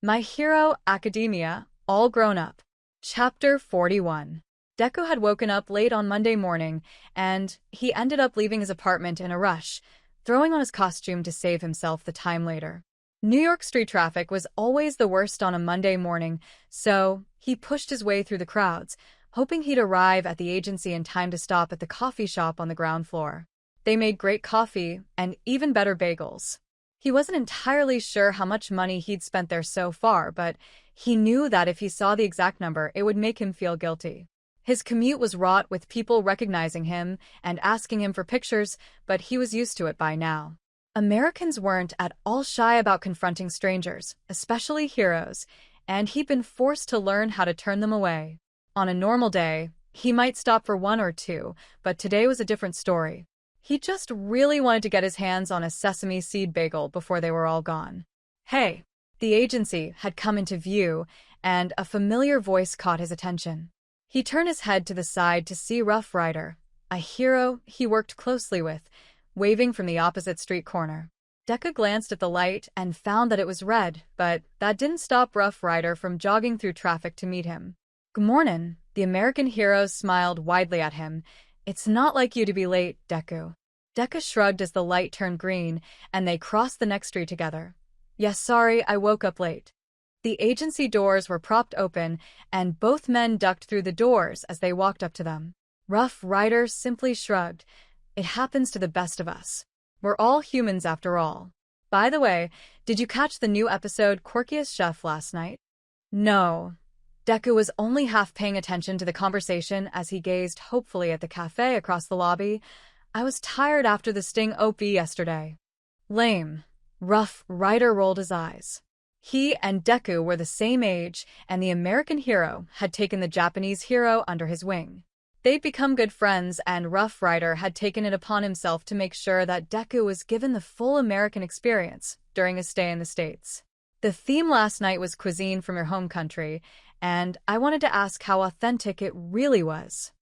My Hero Academia, All Grown Up. Chapter 41. Deku had woken up late on Monday morning, and he ended up leaving his apartment in a rush, throwing on his costume to save himself the time later. New York street traffic was always the worst on a Monday morning, so he pushed his way through the crowds, hoping he'd arrive at the agency in time to stop at the coffee shop on the ground floor. They made great coffee and even better bagels. He wasn't entirely sure how much money he'd spent there so far, but he knew that if he saw the exact number, it would make him feel guilty. His commute was wrought with people recognizing him and asking him for pictures, but he was used to it by now. Americans weren't at all shy about confronting strangers, especially heroes, and he'd been forced to learn how to turn them away. On a normal day, he might stop for one or two, but today was a different story. He just really wanted to get his hands on a sesame seed bagel before they were all gone. Hey! The agency had come into view, and a familiar voice caught his attention. He turned his head to the side to see Rough Rider, a hero he worked closely with, waving from the opposite street corner. Deku glanced at the light and found that it was red, but that didn't stop Rough Rider from jogging through traffic to meet him. "Good mornin'," the American hero smiled widely at him. "It's not like you to be late, Deku." Deku shrugged as the light turned green, and they crossed the next street together. "Yes, sorry, I woke up late." The agency doors were propped open, and both men ducked through the doors as they walked up to them. Rough Rider simply shrugged. "It happens to the best of us. We're all humans after all. By the way, did you catch the new episode Quirkiest Chef last night?" "No." Deku was only half paying attention to the conversation as he gazed hopefully at the cafe across the lobby. "I was tired after the Sting OP yesterday." "Lame." Rough Rider rolled his eyes. He and Deku were the same age, and the American hero had taken the Japanese hero under his wing. They'd become good friends, and Rough Rider had taken it upon himself to make sure that Deku was given the full American experience during his stay in the States. "The theme last night was cuisine from your home country, and I wanted to ask how authentic it really was."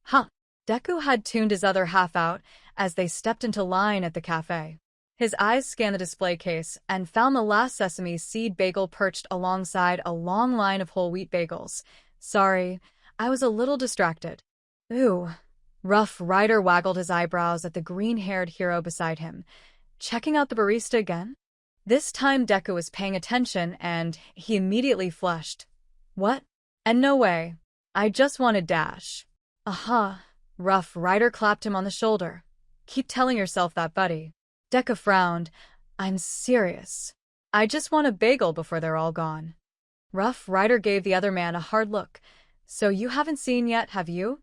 "Huh." Deku had tuned his other half out as they stepped into line at the cafe. His eyes scanned the display case and found the last sesame seed bagel perched alongside a long line of whole wheat bagels. "Sorry, I was a little distracted." "Ooh." Rough Rider waggled his eyebrows at the green-haired hero beside him. "Checking out the barista again?" This time Deku was paying attention, and he immediately flushed. "What? And no way. I just wanted Dash." "Uh-huh." Rough Rider clapped him on the shoulder. "Keep telling yourself that, buddy." Deku frowned. "I'm serious. I just want a bagel before they're all gone." Rough Rider gave the other man a hard look. "So you haven't seen yet, have you?"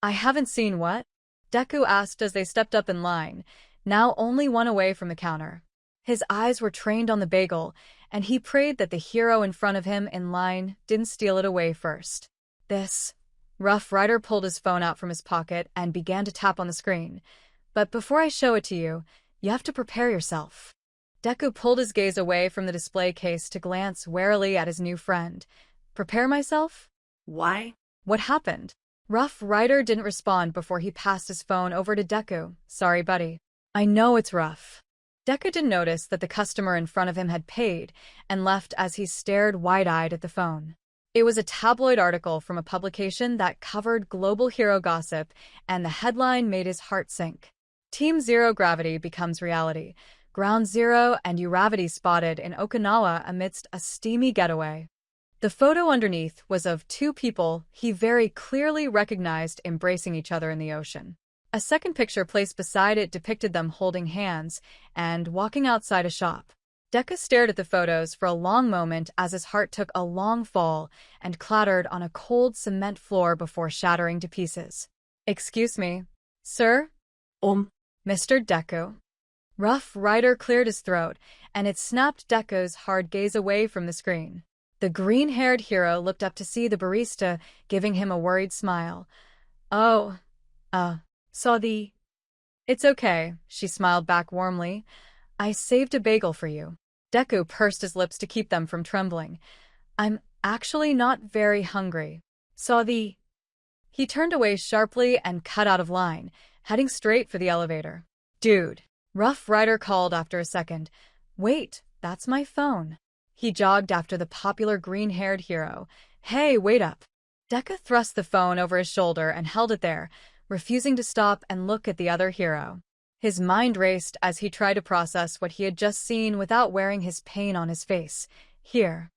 "I haven't seen what?" Deku asked as they stepped up in line, now only one away from the counter. His eyes were trained on the bagel, and he prayed that the hero in front of him in line didn't steal it away first. "This." Rough Rider pulled his phone out from his pocket and began to tap on the screen. "But before I show it to you, you have to prepare yourself." Deku pulled his gaze away from the display case to glance warily at his new friend. "Prepare myself?" "Why?" "What happened?" Rough Rider didn't respond before he passed his phone over to Deku. "Sorry, buddy. I know it's rough." Deku didn't notice that the customer in front of him had paid and left as he stared wide-eyed at the phone. It was a tabloid article from a publication that covered global hero gossip, and the headline made his heart sink. "Team Zero Gravity becomes reality. Ground Zero and Uravity spotted in Okinawa amidst a steamy getaway." The photo underneath was of two people he very clearly recognized embracing each other in the ocean. A second picture placed beside it depicted them holding hands and walking outside a shop. Deku stared at the photos for a long moment as his heart took a long fall and clattered on a cold cement floor before shattering to pieces. "Excuse me, sir?" "Mr. Deku." Rough Rider cleared his throat, and it snapped Deku's hard gaze away from the screen. The green-haired hero looked up to see the barista giving him a worried smile. "Oh, sorry." "It's okay," she smiled back warmly. "I saved a bagel for you." Deku pursed his lips to keep them from trembling. "I'm actually not very hungry." "Sorry." He turned away sharply and cut out of line, heading straight for the elevator. "Dude," Rough Rider called after a second. "Wait, that's my phone." He jogged after the popular green-haired hero. "Hey, wait up." Deku thrust the phone over his shoulder and held it there, refusing to stop and look at the other hero. His mind raced as he tried to process what he had just seen without wearing his pain on his face. "Here."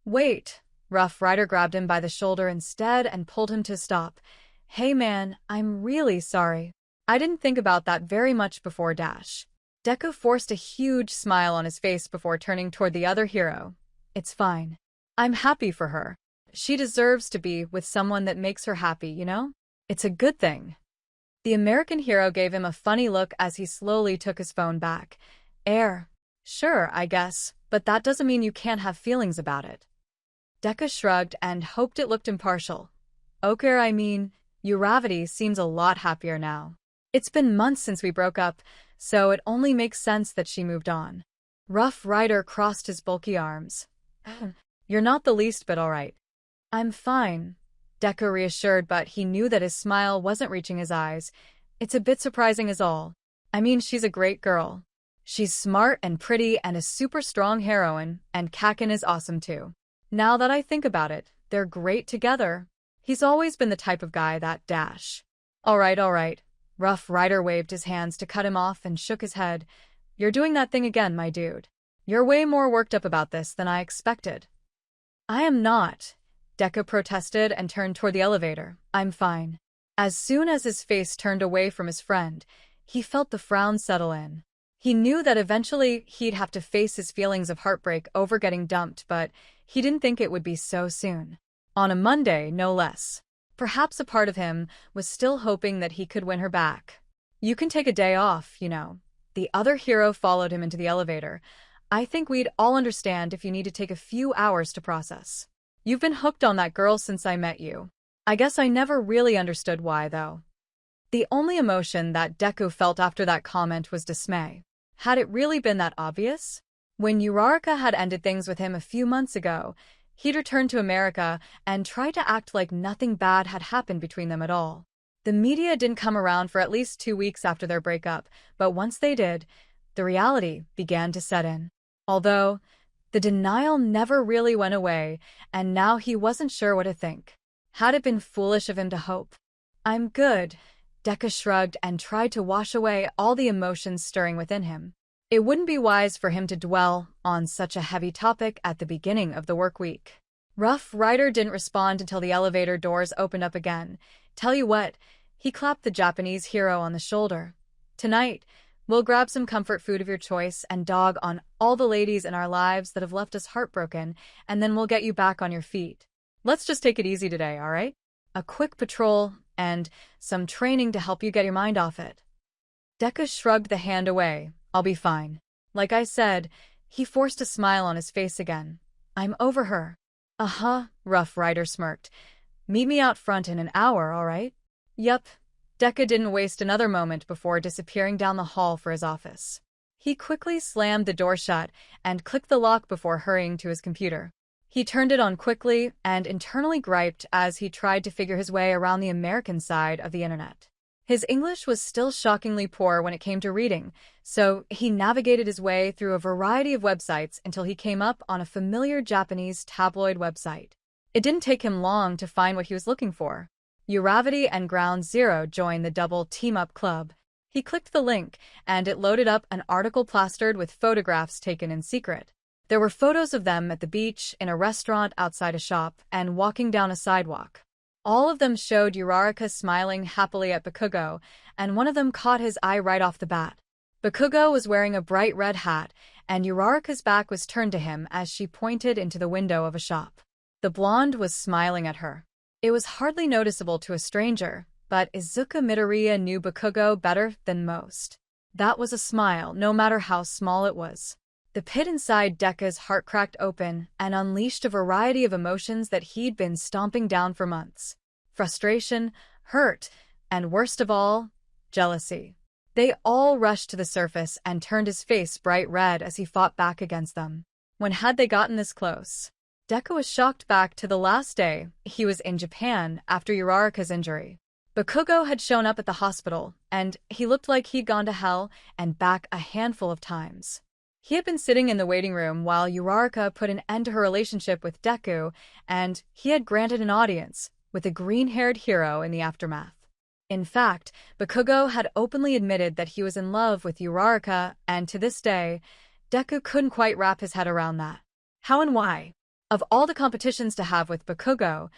"Wait." Rough Rider grabbed him by the shoulder instead and pulled him to stop. "Hey man, I'm really sorry. I didn't think about that very much before dash." Deku forced a huge smile on his face before turning toward the other hero. "It's fine. I'm happy for her. She deserves to be with someone that makes her happy, you know? It's a good thing." The American hero gave him a funny look as he slowly took his phone back. Sure, I guess, but that doesn't mean you can't have feelings about it." Deku shrugged and hoped it looked impartial. "Okay, I mean, Uravati seems a lot happier now. It's been months since we broke up, so it only makes sense that she moved on." Rough Rider crossed his bulky arms. "You're not the least bit alright." "I'm fine," Deku reassured, but he knew that his smile wasn't reaching his eyes. "It's a bit surprising is all. I mean, she's a great girl. She's smart and pretty and a super strong heroine, and Kakin is awesome too. Now that I think about it, they're great together. He's always been the type of guy that dash." Alright. Rough Rider waved his hands to cut him off and shook his head. "You're doing that thing again, my dude. You're way more worked up about this than I expected." "I am not," Deku protested and turned toward the elevator. "I'm fine." As soon as his face turned away from his friend, he felt the frown settle in. He knew that eventually he'd have to face his feelings of heartbreak over getting dumped, but he didn't think it would be so soon. On a Monday, no less. Perhaps a part of him was still hoping that he could win her back. "You can take a day off, you know." The other hero followed him into the elevator. "I think we'd all understand if you need to take a few hours to process. You've been hooked on that girl since I met you. I guess I never really understood why, though." The only emotion that Deku felt after that comment was dismay. Had it really been that obvious? When Uraraka had ended things with him a few months ago, he'd returned to America and tried to act like nothing bad had happened between them at all. The media didn't come around for at least 2 weeks after their breakup, but once they did, the reality began to set in. Although, the denial never really went away, and now he wasn't sure what to think. Had it been foolish of him to hope? "I'm good," Deku shrugged and tried to wash away all the emotions stirring within him. It wouldn't be wise for him to dwell on such a heavy topic at the beginning of the work week. Rough Rider didn't respond until the elevator doors opened up again. "Tell you what," he clapped the Japanese hero on the shoulder. "Tonight, we'll grab some comfort food of your choice and dog on all the ladies in our lives that have left us heartbroken, and then we'll get you back on your feet. Let's just take it easy today, alright? A quick patrol, and some training to help you get your mind off it." Deku shrugged the hand away. "I'll be fine." Like I said, he forced a smile on his face again. "I'm over her." "Uh-huh," Rough Rider smirked. "Meet me out front in an hour, alright?" "Yup." Deku didn't waste another moment before disappearing down the hall for his office. He quickly slammed the door shut and clicked the lock before hurrying to his computer. He turned it on quickly and internally griped as he tried to figure his way around the American side of the internet. His English was still shockingly poor when it came to reading, so he navigated his way through a variety of websites until he came up on a familiar Japanese tabloid website. It didn't take him long to find what he was looking for. Uravati and Ground Zero joined the double team-up club. He clicked the link, and it loaded up an article plastered with photographs taken in secret. There were photos of them at the beach, in a restaurant outside a shop, and walking down a sidewalk. All of them showed Uraraka smiling happily at Bakugou, and one of them caught his eye right off the bat. Bakugou was wearing a bright red hat, and Uraraka's back was turned to him as she pointed into the window of a shop. The blonde was smiling at her. It was hardly noticeable to a stranger, but Izuka Midoriya knew Bakugou better than most. That was a smile, no matter how small it was. The pit inside Deku's heart cracked open and unleashed a variety of emotions that he'd been stomping down for months. Frustration, hurt, and worst of all, jealousy. They all rushed to the surface and turned his face bright red as he fought back against them. When had they gotten this close? Deku was shocked back to the last day he was in Japan after Uraraka's injury. Bakugou had shown up at the hospital, and he looked like he'd gone to hell and back a handful of times. He had been sitting in the waiting room while Uraraka put an end to her relationship with Deku, and he had granted an audience with a green-haired hero in the aftermath. In fact, Bakugou had openly admitted that he was in love with Uraraka, and to this day, Deku couldn't quite wrap his head around that. How and why? Of all the competitions to have with Bakugou,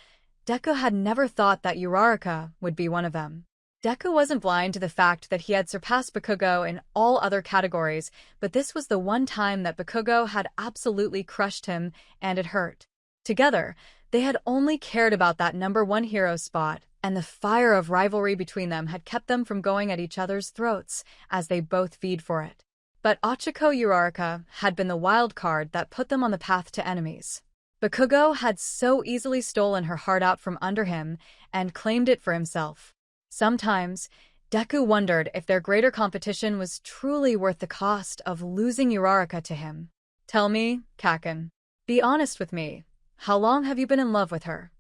Deku had never thought that Uraraka would be one of them. Deku wasn't blind to the fact that he had surpassed Bakugou in all other categories, but this was the one time that Bakugou had absolutely crushed him, and it hurt. Together, they had only cared about that #1 hero spot, and the fire of rivalry between them had kept them from going at each other's throats as they both feed for it. But Kacchako Uraraka had been the wild card that put them on the path to enemies. Bakugou had so easily stolen her heart out from under him and claimed it for himself. Sometimes, Deku wondered if their greater competition was truly worth the cost of losing Uraraka to him. Tell me, Kaken, be honest with me, how long have you been in love with her?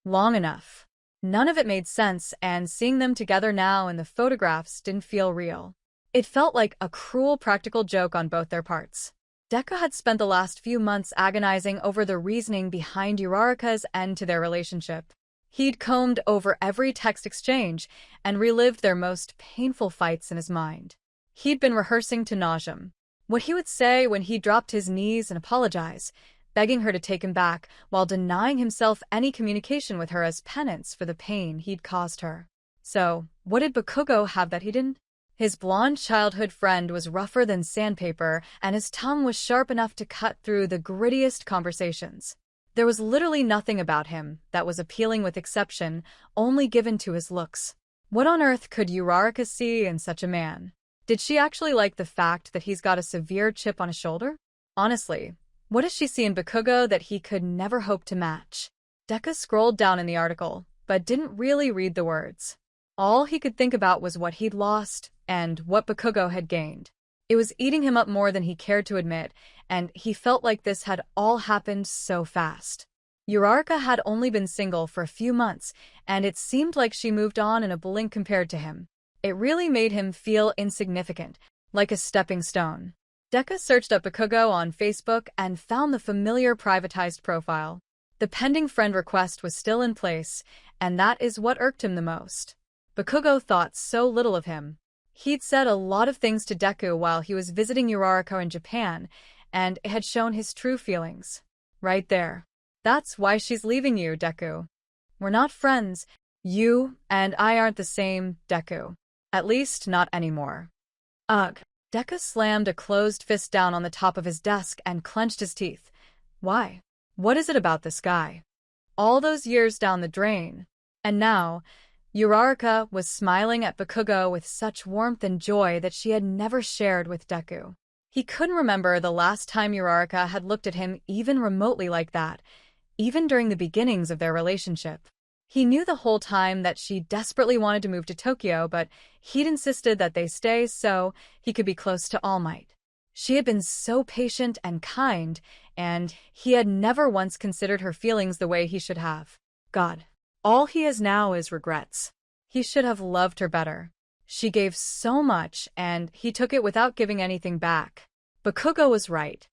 Long enough. None of it made sense, and seeing them together now in the photographs didn't feel real. It felt like a cruel practical joke on both their parts. Deku had spent the last few months agonizing over the reasoning behind Uraraka's end to their relationship. He'd combed over every text exchange and relived their most painful fights in his mind. He'd been rehearsing to nauseam what he would say when he dropped his knees and apologized, begging her to take him back while denying himself any communication with her as penance for the pain he'd caused her. So, what did Bakugou have that he didn't? His blonde childhood friend was rougher than sandpaper, and his tongue was sharp enough to cut through the grittiest conversations. There was literally nothing about him that was appealing with exception, only given to his looks. What on earth could Uraraka see in such a man? Did she actually like the fact that he's got a severe chip on his shoulder? Honestly, what does she see in Bakugou that he could never hope to match? Deku scrolled down in the article, but didn't really read the words. All he could think about was what he'd lost and what Bakugou had gained. It was eating him up more than he cared to admit, and he felt like this had all happened so fast. Uraraka had only been single for a few months, and it seemed like she moved on in a blink compared to him. It really made him feel insignificant, like a stepping stone. Deku searched up Bakugou on Facebook and found the familiar privatized profile. The pending friend request was still in place, and that is what irked him the most. Bakugou thought so little of him. He'd said a lot of things to Deku while he was visiting Uraraka in Japan, and it had shown his true feelings. Right there. That's why she's leaving you, Deku. We're not friends. You and I aren't the same, Deku. At least not anymore. Ugh. Deku slammed a closed fist down on the top of his desk and clenched his teeth. Why? What is it about this guy? All those years down the drain. And now, Uraraka was smiling at Bakugou with such warmth and joy that she had never shared with Deku. He couldn't remember the last time Uraraka had looked at him even remotely like that, even during the beginnings of their relationship. He knew the whole time that she desperately wanted to move to Tokyo, but he'd insisted that they stay so he could be close to All Might. She had been so patient and kind, and he had never once considered her feelings the way he should have. God. All he has now is regrets. He should have loved her better. She gave so much, and he took it without giving anything back. Bakugou was right.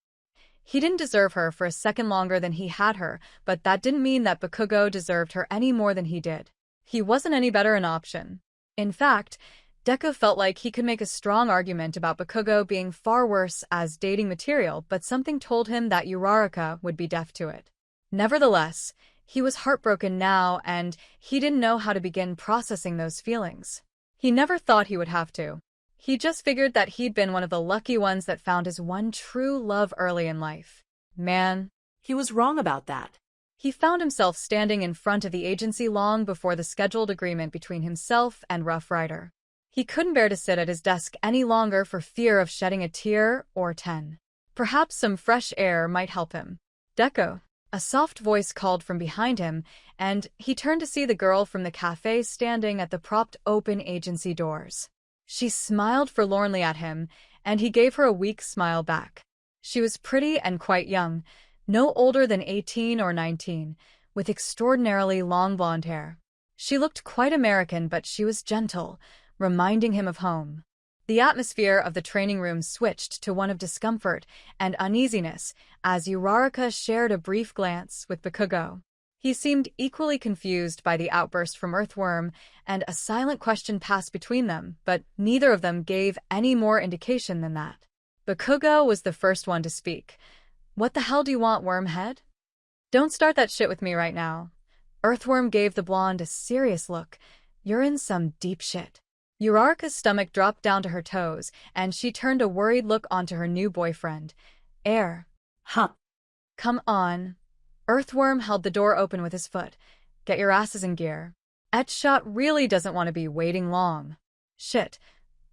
He didn't deserve her for a second longer than he had her, but that didn't mean that Bakugou deserved her any more than he did. He wasn't any better an option. In fact, Deku felt like he could make a strong argument about Bakugou being far worse as dating material, but something told him that Uraraka would be deaf to it. Nevertheless, he was heartbroken now, and he didn't know how to begin processing those feelings. He never thought he would have to. He just figured that he'd been one of the lucky ones that found his one true love early in life. Man, he was wrong about that. He found himself standing in front of the agency long before the scheduled agreement between himself and Rough Rider. He couldn't bear to sit at his desk any longer for fear of shedding a tear or 10. Perhaps some fresh air might help him. Deku. A soft voice called from behind him, and he turned to see the girl from the cafe standing at the propped-open agency doors. She smiled forlornly at him, and he gave her a weak smile back. She was pretty and quite young, no older than 18 or 19, with extraordinarily long blonde hair. She looked quite American, but she was gentle, reminding him of home. The atmosphere of the training room switched to one of discomfort and uneasiness as Uraraka shared a brief glance with Bakugou. He seemed equally confused by the outburst from Earthworm, and a silent question passed between them, but neither of them gave any more indication than that. Bakugou was the first one to speak. "What the hell do you want, Wormhead?" "Don't start that shit with me right now." Earthworm gave the blonde a serious look. "You're in some deep shit." Uraraka's stomach dropped down to her toes, and she turned a worried look onto her new boyfriend. "Air." Huh. "Come on." Earthworm held the door open with his foot. "Get your asses in gear. Edshot really doesn't want to be waiting long." "Shit."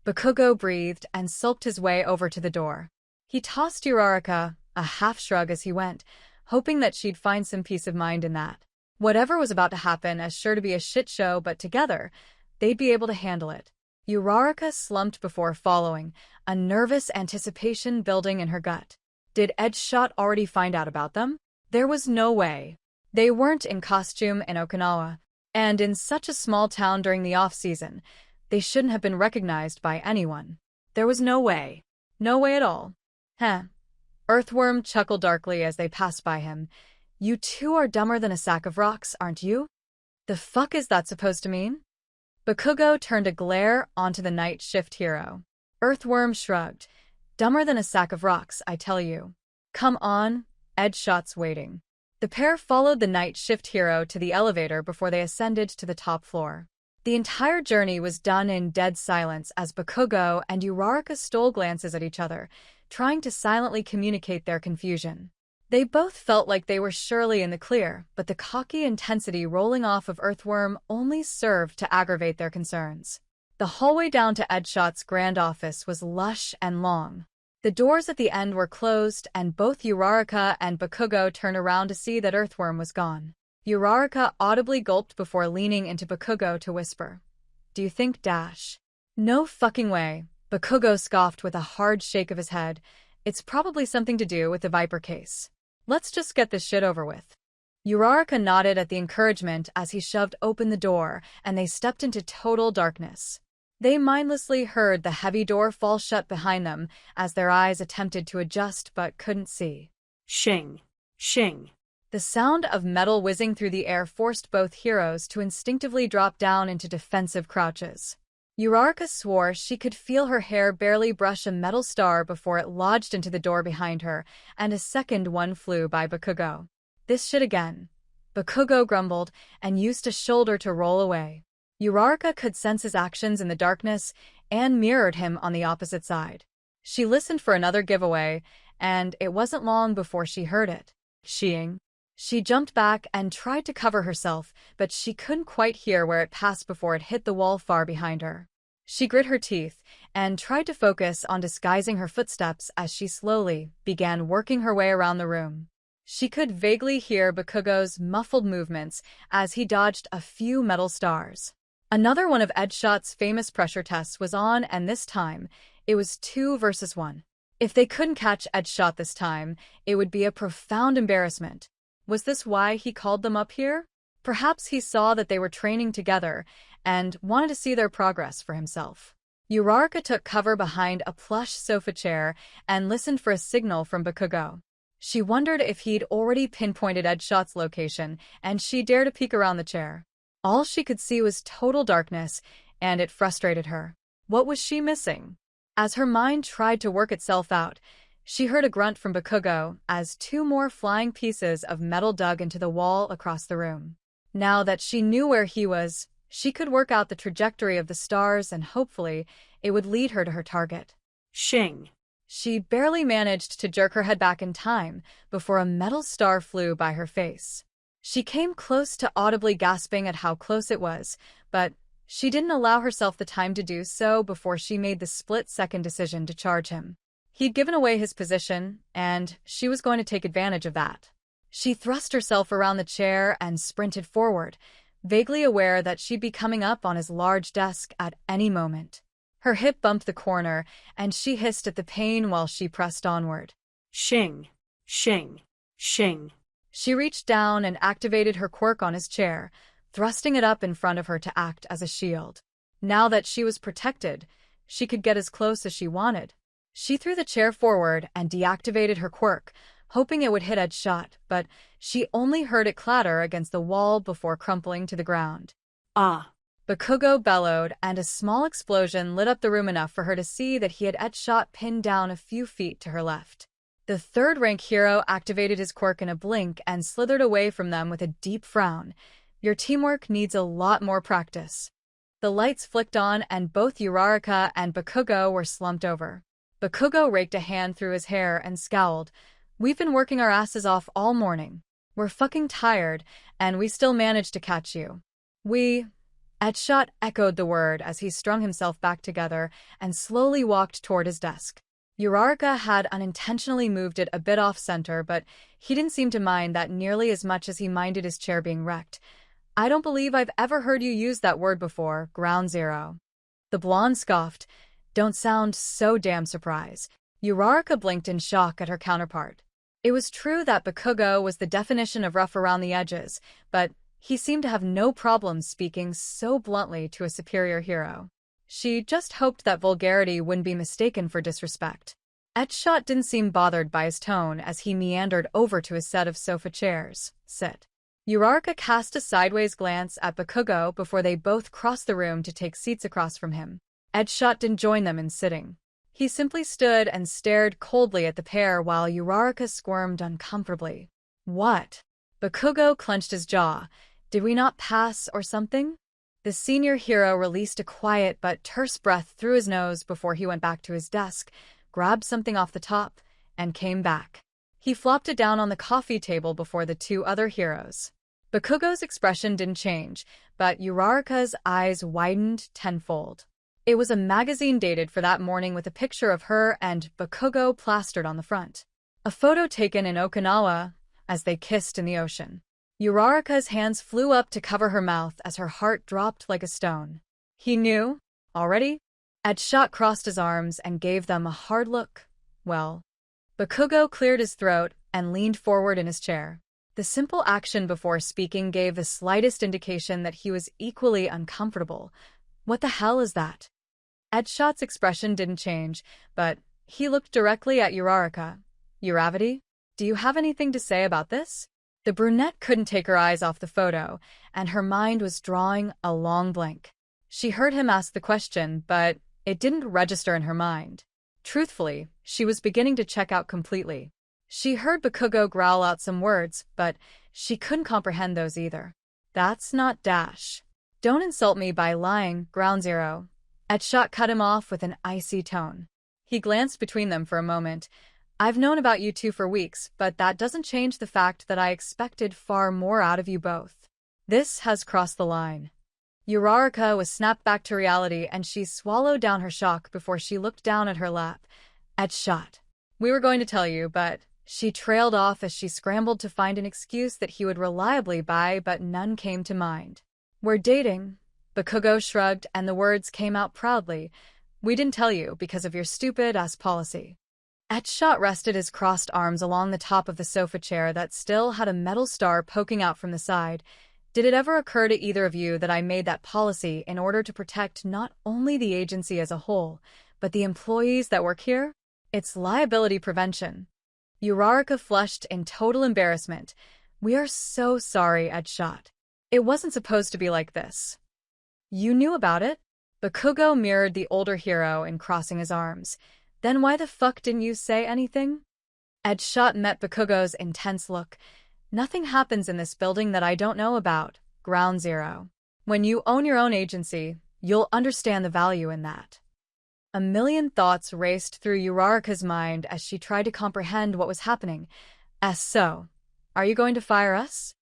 Bakugou breathed and sulked his way over to the door. He tossed Uraraka a half shrug as he went, hoping that she'd find some peace of mind in that. Whatever was about to happen is sure to be a shit show, but together, they'd be able to handle it. Uraraka slumped before following, a nervous anticipation building in her gut. Did Edshot already find out about them? There was no way. They weren't in costume in Okinawa, and in such a small town during the off-season, they shouldn't have been recognized by anyone. There was no way. No way at all. Heh. Earthworm chuckled darkly as they passed by him. "You two are dumber than a sack of rocks, aren't you?" "The fuck is that supposed to mean?" Bakugou turned a glare onto the night shift hero. Earthworm shrugged. "Dumber than a sack of rocks, I tell you." "Come on, Edshot's waiting." The pair followed the night shift hero to the elevator before they ascended to the top floor. The entire journey was done in dead silence as Bakugou and Uraraka stole glances at each other, trying to silently communicate their confusion. They both felt like they were surely in the clear, but the cocky intensity rolling off of Earthworm only served to aggravate their concerns. The hallway down to Edshot's grand office was lush and long. The doors at the end were closed, and both Uraraka and Bakugou turned around to see that Earthworm was gone. Uraraka audibly gulped before leaning into Bakugou to whisper, "Do you think Dash?" "No fucking way," Bakugou scoffed with a hard shake of his head. "It's probably something to do with the Viper case. Let's just get this shit over with." Uraraka nodded at the encouragement as he shoved open the door, and they stepped into total darkness. They mindlessly heard the heavy door fall shut behind them as their eyes attempted to adjust but couldn't see. Shing. Shing. The sound of metal whizzing through the air forced both heroes to instinctively drop down into defensive crouches. Uraraka swore she could feel her hair barely brush a metal star before it lodged into the door behind her, and a second one flew by Bakugou. "This shit again." Bakugou grumbled and used a shoulder to roll away. Uraraka could sense his actions in the darkness and mirrored him on the opposite side. She listened for another giveaway, and it wasn't long before she heard it. Sheeing. She jumped back and tried to cover herself, but she couldn't quite hear where it passed before it hit the wall far behind her. She grit her teeth and tried to focus on disguising her footsteps as she slowly began working her way around the room. She could vaguely hear Bakugou's muffled movements as he dodged a few metal stars. Another one of Edshot's famous pressure tests was on, and this time, it was 2 versus 1. If they couldn't catch Edshot this time, it would be a profound embarrassment. Was this why he called them up here? Perhaps he saw that they were training together and wanted to see their progress for himself. Uraraka took cover behind a plush sofa chair and listened for a signal from Bakugou. She wondered if he'd already pinpointed Edshot's location, and she dared to peek around the chair. All she could see was total darkness, and it frustrated her. What was she missing? As her mind tried to work itself out, she heard a grunt from Bakugou as 2 more flying pieces of metal dug into the wall across the room. Now that she knew where he was, she could work out the trajectory of the stars, and hopefully it would lead her to her target. Shing. She barely managed to jerk her head back in time before a metal star flew by her face. She came close to audibly gasping at how close it was, but she didn't allow herself the time to do so before she made the split-second decision to charge him. He'd given away his position, and she was going to take advantage of that. She thrust herself around the chair and sprinted forward, vaguely aware that she'd be coming up on his large desk at any moment. Her hip bumped the corner, and she hissed at the pain while she pressed onward. Shing. Shing. Shing. She reached down and activated her quirk on his chair, thrusting it up in front of her to act as a shield. Now that she was protected, she could get as close as she wanted. She threw the chair forward and deactivated her quirk, hoping it would hit Ed's shot, but she only heard it clatter against the wall before crumpling to the ground. Ah! Bakugou bellowed, and a small explosion lit up the room enough for her to see that he had Ed's shot pinned down a few feet to her left. The third-rank hero activated his quirk in a blink and slithered away from them with a deep frown. Your teamwork needs a lot more practice. The lights flicked on, and both Uraraka and Bakugou were slumped over. Bakugou raked a hand through his hair and scowled. We've been working our asses off all morning. We're fucking tired, and we still managed to catch you. Edshot echoed the word as he strung himself back together and slowly walked toward his desk. Uraraka had unintentionally moved it a bit off-center, but he didn't seem to mind that nearly as much as he minded his chair being wrecked. I don't believe I've ever heard you use that word before, Ground Zero. The blonde scoffed. Don't sound so damn surprised. Uraraka blinked in shock at her counterpart. It was true that Bakugou was the definition of rough around the edges, but he seemed to have no problem speaking so bluntly to a superior hero. She just hoped that vulgarity wouldn't be mistaken for disrespect. Edshot didn't seem bothered by his tone as he meandered over to his set of sofa chairs. Sit. Uraraka cast a sideways glance at Bakugou before they both crossed the room to take seats across from him. Edshot didn't join them in sitting. He simply stood and stared coldly at the pair while Uraraka squirmed uncomfortably. What? Bakugou clenched his jaw. Did we not pass or something? The senior hero released a quiet but terse breath through his nose before he went back to his desk, grabbed something off the top, and came back. He flopped it down on the coffee table before the two other heroes. Bakugou's expression didn't change, but Uraraka's eyes widened tenfold. It was a magazine dated for that morning with a picture of her and Bakugou plastered on the front. A photo taken in Okinawa as they kissed in the ocean. Uraraka's hands flew up to cover her mouth as her heart dropped like a stone. He knew, already. Edshot crossed his arms and gave them a hard look. Well. Bakugou cleared his throat and leaned forward in his chair. The simple action before speaking gave the slightest indication that he was equally uncomfortable. What the hell is that? Edshot's expression didn't change, but he looked directly at Uraraka. Uravity, do you have anything to say about this? The brunette couldn't take her eyes off the photo, and her mind was drawing a long blank. She heard him ask the question, but it didn't register in her mind. Truthfully, she was beginning to check out completely. She heard Bakugou growl out some words, but she couldn't comprehend those either. That's not Dash. Don't insult me by lying, Ground Zero. Edshot cut him off with an icy tone. He glanced between them for a moment. I've known about you two for weeks, but that doesn't change the fact that I expected far more out of you both. This has crossed the line. Uraraka was snapped back to reality, and she swallowed down her shock before she looked down at her lap. Edshot. We were going to tell you, but she trailed off as she scrambled to find an excuse that he would reliably buy, but none came to mind. We're dating. Bakugou shrugged, and the words came out proudly. We didn't tell you because of your stupid-ass policy. Edshot rested his crossed arms along the top of the sofa chair that still had a metal star poking out from the side. Did it ever occur to either of you that I made that policy in order to protect not only the agency as a whole, but the employees that work here? It's liability prevention. Uraraka flushed in total embarrassment. We are so sorry, Edshot. It wasn't supposed to be like this. You knew about it? Bakugou mirrored the older hero in crossing his arms. Then why the fuck didn't you say anything? Edshot met Bakugou's intense look. Nothing happens in this building that I don't know about, Ground Zero. When you own your own agency, you'll understand the value in that. A million thoughts raced through Uraraka's mind as she tried to comprehend what was happening. So, are you going to fire us?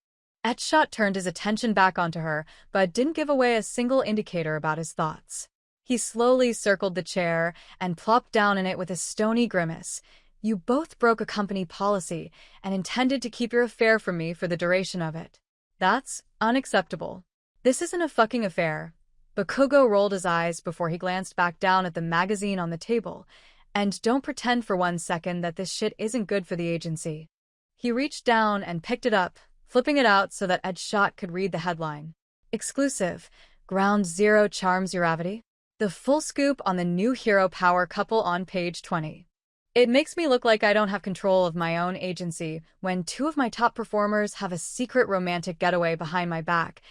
Edshot turned his attention back onto her, but didn't give away a single indicator about his thoughts. He slowly circled the chair and plopped down in it with a stony grimace. You both broke a company policy and intended to keep your affair from me for the duration of it. That's unacceptable. This isn't a fucking affair. Bakugou rolled his eyes before he glanced back down at the magazine on the table. And don't pretend for 1 second that this shit isn't good for the agency. He reached down and picked it up, flipping it out so that Edshot could read the headline. Exclusive. Ground Zero charms Uravity. The full scoop on the new hero power couple on page 20. It makes me look like I don't have control of my own agency when two of my top performers have a secret romantic getaway behind my back.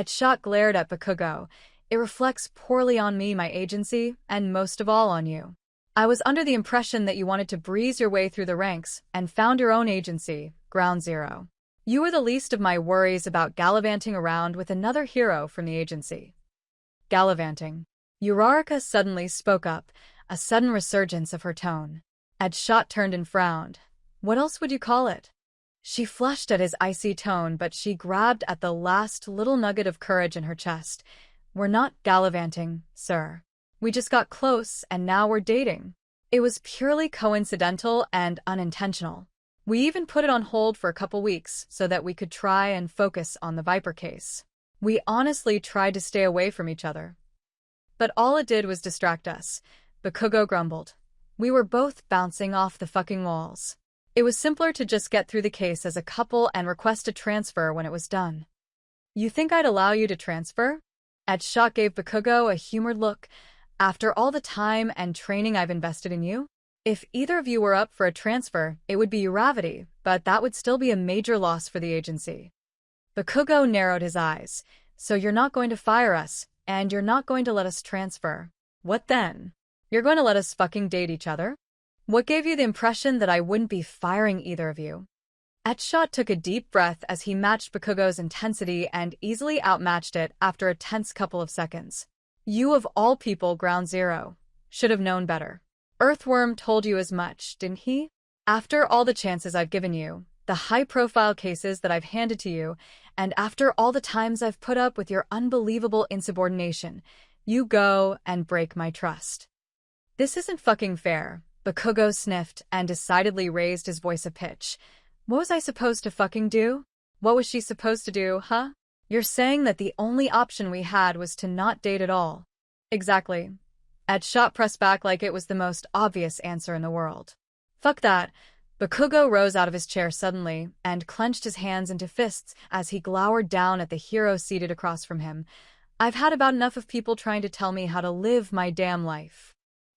Shot glared at Bakugou. It reflects poorly on me, my agency, and most of all on you. I was under the impression that you wanted to breeze your way through the ranks and found your own agency, Ground Zero. You were the least of my worries about gallivanting around with another hero from the agency. Gallivanting. Uraraka suddenly spoke up, a sudden resurgence of her tone. Shot turned and frowned. What else would you call it? She flushed at his icy tone, but she grabbed at the last little nugget of courage in her chest. We're not gallivanting, sir. We just got close, and now we're dating. It was purely coincidental and unintentional. We even put it on hold for a couple weeks so that we could try and focus on the Viper case. We honestly tried to stay away from each other. But all it did was distract us. Bakugou grumbled. We were both bouncing off the fucking walls. It was simpler to just get through the case as a couple and request a transfer when it was done. You think I'd allow you to transfer? Shot gave Bakugou a humored look. After all the time and training I've invested in you? If either of you were up for a transfer, it would be Uravity, but that would still be a major loss for the agency. Bakugou narrowed his eyes. So you're not going to fire us, and you're not going to let us transfer. What then? You're going to let us fucking date each other? What gave you the impression that I wouldn't be firing either of you? Shot took a deep breath as he matched Bakugou's intensity and easily outmatched it after a tense couple of seconds. You of all people, Ground Zero, should have known better. Earthworm told you as much, didn't he? After all the chances I've given you, the high-profile cases that I've handed to you, and after all the times I've put up with your unbelievable insubordination, you go and break my trust. This isn't fucking fair. Bakugou sniffed and decidedly raised his voice a pitch. What was I supposed to fucking do? What was she supposed to do, huh? You're saying that the only option we had was to not date at all. Exactly. Shot pressed back like it was the most obvious answer in the world. Fuck that. Bakugou rose out of his chair suddenly and clenched his hands into fists as he glowered down at the hero seated across from him. I've had about enough of people trying to tell me how to live my damn life.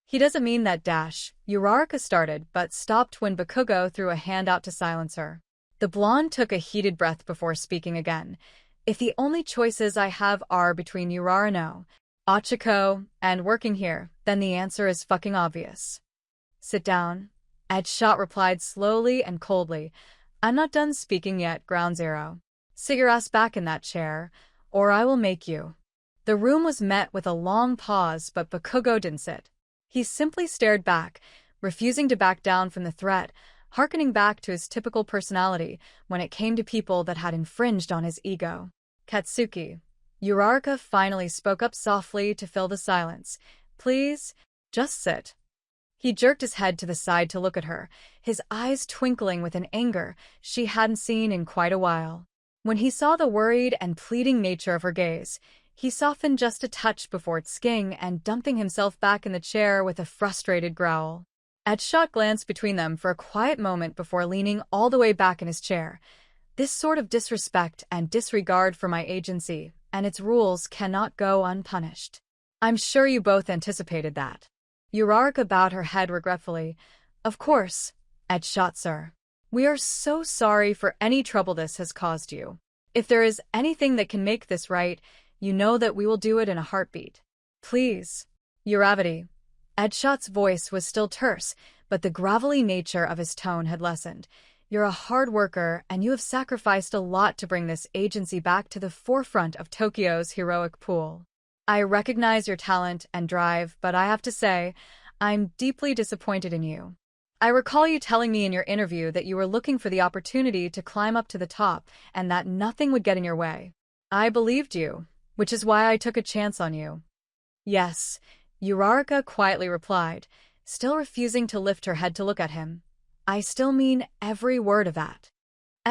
He doesn't mean that, dash. Uraraka started, but stopped when Bakugou threw a hand out to silence her. The blonde took a heated breath before speaking again. If the only choices I have are between Urarano, kacchako, and working here, then the answer is fucking obvious. Sit down. Shot replied slowly and coldly. I'm not done speaking yet, Ground Zero. Sit your ass back in that chair, or I will make you. The room was met with a long pause, but Bakugou didn't sit. He simply stared back, refusing to back down from the threat, hearkening back to his typical personality when it came to people that had infringed on his ego. Katsuki. Uraraka finally spoke up softly to fill the silence. Please, just sit. He jerked his head to the side to look at her, his eyes twinkling with an anger she hadn't seen in quite a while. When he saw the worried and pleading nature of her gaze, he softened just a touch before skiing and dumping himself back in the chair with a frustrated growl. Shot glanced between them for a quiet moment before leaning all the way back in his chair. This sort of disrespect and disregard for my agency and its rules cannot go unpunished. I'm sure you both anticipated that. Uraraka bowed her head regretfully. Of course, Shot, sir. We are so sorry for any trouble this has caused you. If there is anything that can make this right, you know that we will do it in a heartbeat. Please. Uravity. Shot's voice was still terse, but the gravelly nature of his tone had lessened. You're a hard worker, and you have sacrificed a lot to bring this agency back to the forefront of Tokyo's heroic pool. I recognize your talent and drive, but I have to say, I'm deeply disappointed in you. I recall you telling me in your interview that you were looking for the opportunity to climb up to the top and that nothing would get in your way. I believed you, which is why I took a chance on you. Yes, Uraraka quietly replied, still refusing to lift her head to look at him. I still mean every word of that.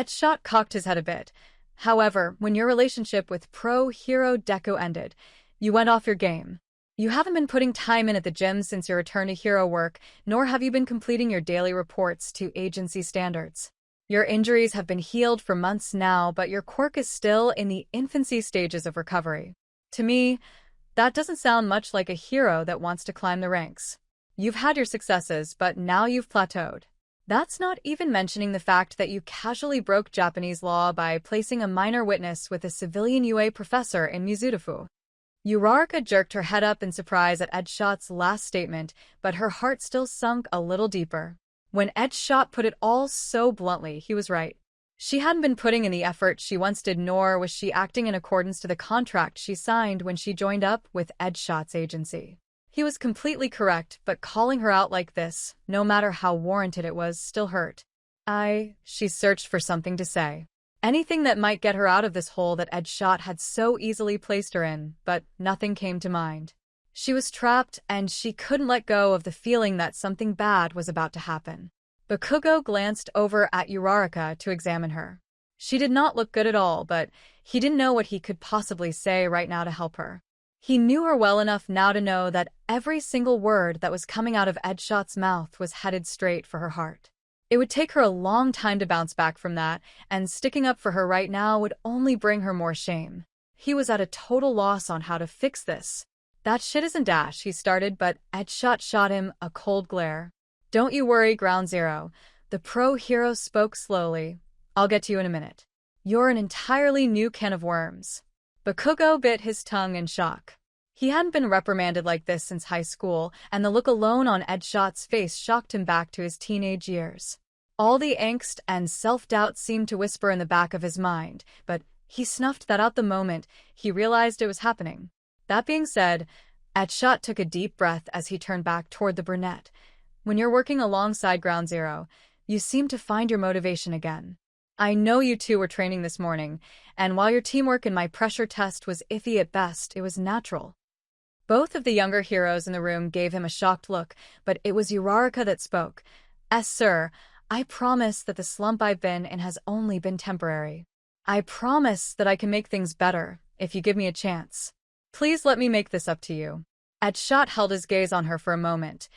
Shot cocked his head a bit. However, when your relationship with pro-hero Deku ended, you went off your game. You haven't been putting time in at the gym since your return to hero work, nor have you been completing your daily reports to agency standards. Your injuries have been healed for months now, but your quirk is still in the infancy stages of recovery. To me, That doesn't sound much like a hero that wants to climb the ranks. You've had your successes, but now you've plateaued. That's not even mentioning the fact that you casually broke Japanese law by placing a minor witness with a civilian UA professor in Mizudafu. Uraraka jerked her head up in surprise at Edshot's last statement, but her heart still sunk a little deeper. When Edshot put it all so bluntly, he was right. She hadn't been putting in the effort she once did, nor was she acting in accordance to the contract she signed when she joined up with Edshot's agency. He was completely correct, but calling her out like this, no matter how warranted it was, still hurt. She searched for something to say. Anything that might get her out of this hole that Edshot had so easily placed her in, but nothing came to mind. She was trapped, and she couldn't let go of the feeling that something bad was about to happen. Bakugou glanced over at Uraraka to examine her. She did not look good at all, but he didn't know what he could possibly say right now to help her. He knew her well enough now to know that every single word that was coming out of Edshot's mouth was headed straight for her heart. It would take her a long time to bounce back from that, and sticking up for her right now would only bring her more shame. He was at a total loss on how to fix this. That shit isn't Dash, he started, but Edshot shot him a cold glare. Don't you worry, Ground Zero. The pro hero spoke slowly. I'll get to you in a minute. You're an entirely new can of worms. Bakugou bit his tongue in shock. He hadn't been reprimanded like this since high school, and the look alone on Edshot's face shocked him back to his teenage years. All the angst and self-doubt seemed to whisper in the back of his mind, but he snuffed that out the moment he realized it was happening. That being said, Edshot took a deep breath as he turned back toward the brunette. When you're working alongside Ground Zero, you seem to find your motivation again. I know you two were training this morning, and while your teamwork in my pressure test was iffy at best, it was natural. Both of the younger heroes in the room gave him a shocked look, but it was Uraraka that spoke. Sir, I promise that the slump I've been in has only been temporary. I promise that I can make things better, if you give me a chance. Please let me make this up to you. Edshot held his gaze on her for a moment.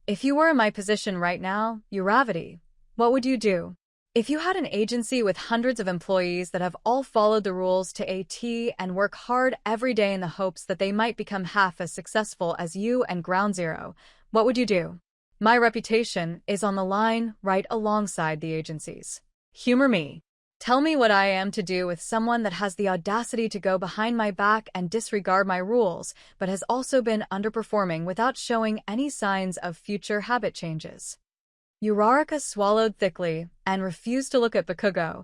If you were in my position right now, Uravity, what would you do? If you had an agency with hundreds of employees that have all followed the rules to a T and work hard every day in the hopes that they might become half as successful as you and Ground Zero, what would you do? My reputation is on the line right alongside the agency's. Humor me. Tell me what I am to do with someone that has the audacity to go behind my back and disregard my rules, but has also been underperforming without showing any signs of future habit changes. Uraraka swallowed thickly and refused to look at Bakugou,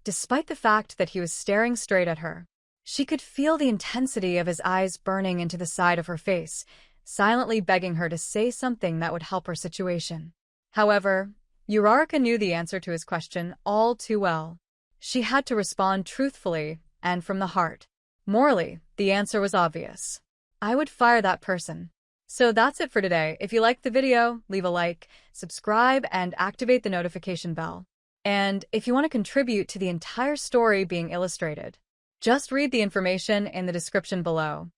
despite the fact that he was staring straight at her. She could feel the intensity of his eyes burning into the side of her face, silently begging her to say something that would help her situation. However, Uraraka knew the answer to his question all too well. She had to respond truthfully and from the heart. Morally, the answer was obvious. I would fire that person. So that's it for today. If you liked the video, leave a like, subscribe, and activate the notification bell. And if you want to contribute to the entire story being illustrated, just read the information in the description below.